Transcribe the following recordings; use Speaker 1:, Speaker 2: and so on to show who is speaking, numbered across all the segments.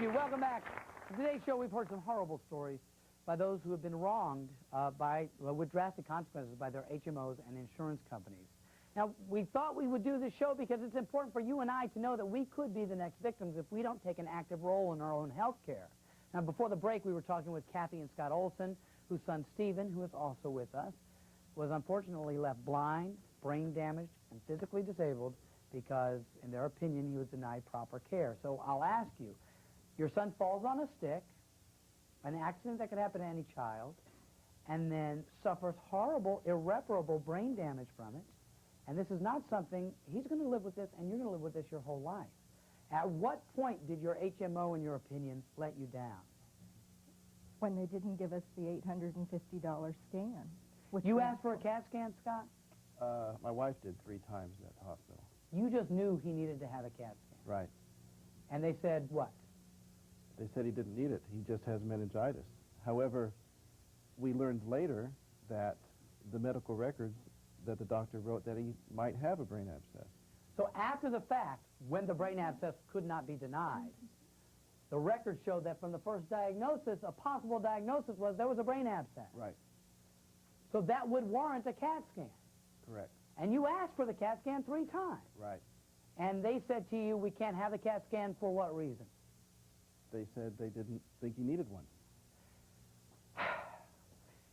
Speaker 1: you. Welcome back. In today's show, we've heard some horrible stories by those who have been wronged with drastic consequences by their HMOs and insurance companies. Now, we thought we would do this show because it's important for you and I to know that we could be the next victims if we don't take an active role in our own health care. Now, before the break, we were talking with Kathy and Scott Olsen, whose son Stephen, who is also with us, was unfortunately left blind, brain damaged, and physically disabled because, in their opinion, he was denied proper care. So I'll ask you, your son falls on a stick, an accident that could happen to any child, and then suffers horrible, irreparable brain damage from it. And this is not something, he's going to live with this, and you're going to live with this your whole life. At what point did your HMO, in your opinion, let you down?
Speaker 2: When they didn't give us the $850 scan.
Speaker 1: You asked for a CAT scan, Scott?
Speaker 3: My wife did 3 times at the hospital.
Speaker 1: You just knew he needed to have a CAT scan.
Speaker 3: Right.
Speaker 1: And they said what?
Speaker 3: They said he didn't need it. He just has meningitis. However, we learned later that the medical records that the doctor wrote that he might have a brain abscess.
Speaker 1: So after the fact, when the brain abscess could not be denied, the records showed that from the first diagnosis, a possible diagnosis was there was a brain abscess.
Speaker 3: Right.
Speaker 1: So that would warrant a CAT scan.
Speaker 3: Correct.
Speaker 1: And you asked for the CAT scan 3 times.
Speaker 3: Right.
Speaker 1: And they said to you, we can't have the CAT scan for what reason?
Speaker 3: They said they didn't think he needed one.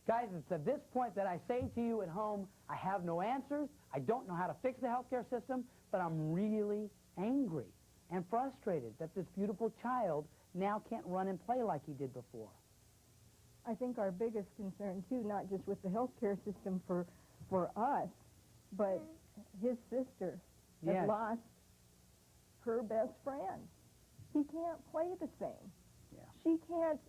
Speaker 1: Guys, it's at this point that I say to you at home, I have no answers. I don't know how to fix the healthcare system, but I'm really angry and frustrated that this beautiful child now can't run and play like he did before.
Speaker 2: I think our biggest concern, too, not just with the healthcare system for us, but his sister has lost her best friend. He can't play the same.
Speaker 1: Yeah.
Speaker 2: She can't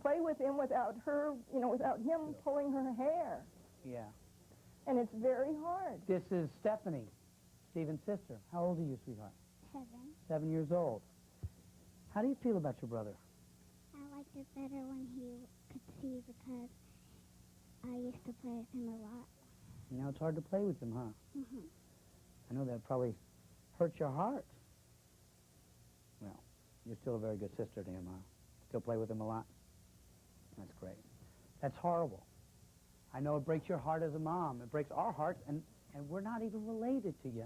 Speaker 2: play with him without her, without him pulling her hair.
Speaker 1: Yeah.
Speaker 2: And it's very hard.
Speaker 1: This is Stephanie, Stephen's sister. How old are you, sweetheart?
Speaker 4: 7.
Speaker 1: 7 years old. How do you feel about your brother?
Speaker 4: I liked it better when he could see because I used to play with him a lot.
Speaker 1: Now it's hard to play with him, huh?
Speaker 4: Mm-hmm.
Speaker 1: I know that probably hurts your heart. Well, you're still a very good sister to him, huh? Still play with him a lot? That's great. That's horrible. I know it breaks your heart as a mom. It breaks our hearts, and we're not even related to you.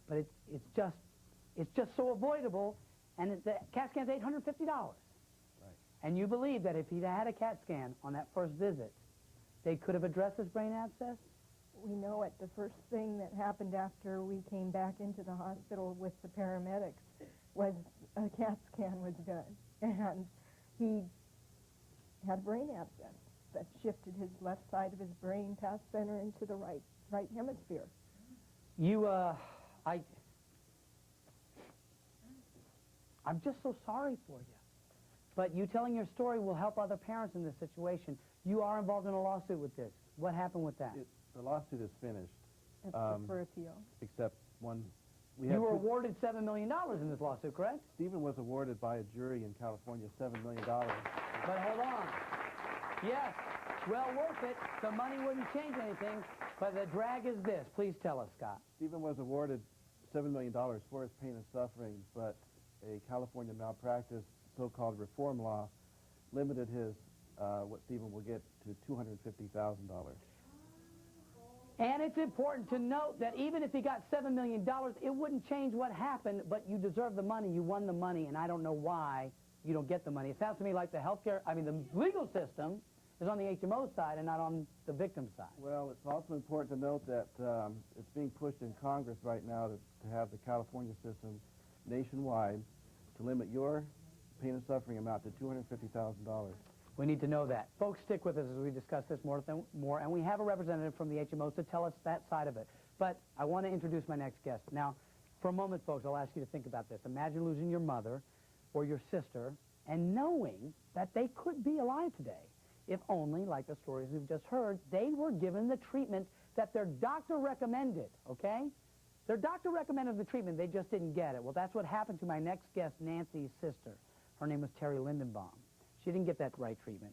Speaker 1: But it's just so avoidable, and the CAT scan's $850. Right. And you believe that if he'd had a CAT scan on that first visit, they could have addressed his brain abscess?
Speaker 2: We know it. The first thing that happened after we came back into the hospital with the paramedics was a CAT scan was done. And he had a brain abscess that shifted his left side of his brain past center into the right hemisphere.
Speaker 1: I'm just so sorry for you. But you telling your story will help other parents in this situation. You are involved in a lawsuit with this. What happened with that?
Speaker 3: The lawsuit is finished.
Speaker 2: It's up for appeal.
Speaker 3: Except one.
Speaker 1: You were awarded $7 million in this lawsuit, correct?
Speaker 3: Stephen was awarded by a jury in California $7 million.
Speaker 1: But hold on. Yes, well worth it. The money wouldn't change anything, but the drag is this. Please tell us, Scott.
Speaker 3: Stephen was awarded $7 million for his pain and suffering, but a California malpractice, so-called reform law, limited his, what Stephen will get to $250,000.
Speaker 1: And it's important to note that even if he got $7 million, it wouldn't change what happened, but you deserve the money. You won the money, and I don't know why you don't get the money. It sounds to me like the legal system is on the HMO side and not on the victim side.
Speaker 3: Well, it's also important to note that it's being pushed in Congress right now to have the California system nationwide to limit your pain and suffering amount to $250,000.
Speaker 1: We need to know that. Folks, stick with us as we discuss this more, and we have a representative from the HMOs to tell us that side of it. But I want to introduce my next guest. Now, for a moment, folks, I'll ask you to think about this. Imagine losing your mother or your sister and knowing that they could be alive today, if only, like the stories we've just heard, they were given the treatment that their doctor recommended, okay? Their doctor recommended the treatment, they just didn't get it. Well, that's what happened to my next guest, Nancy's sister. Her name was Terry Lindenbaum. She didn't get that right treatment.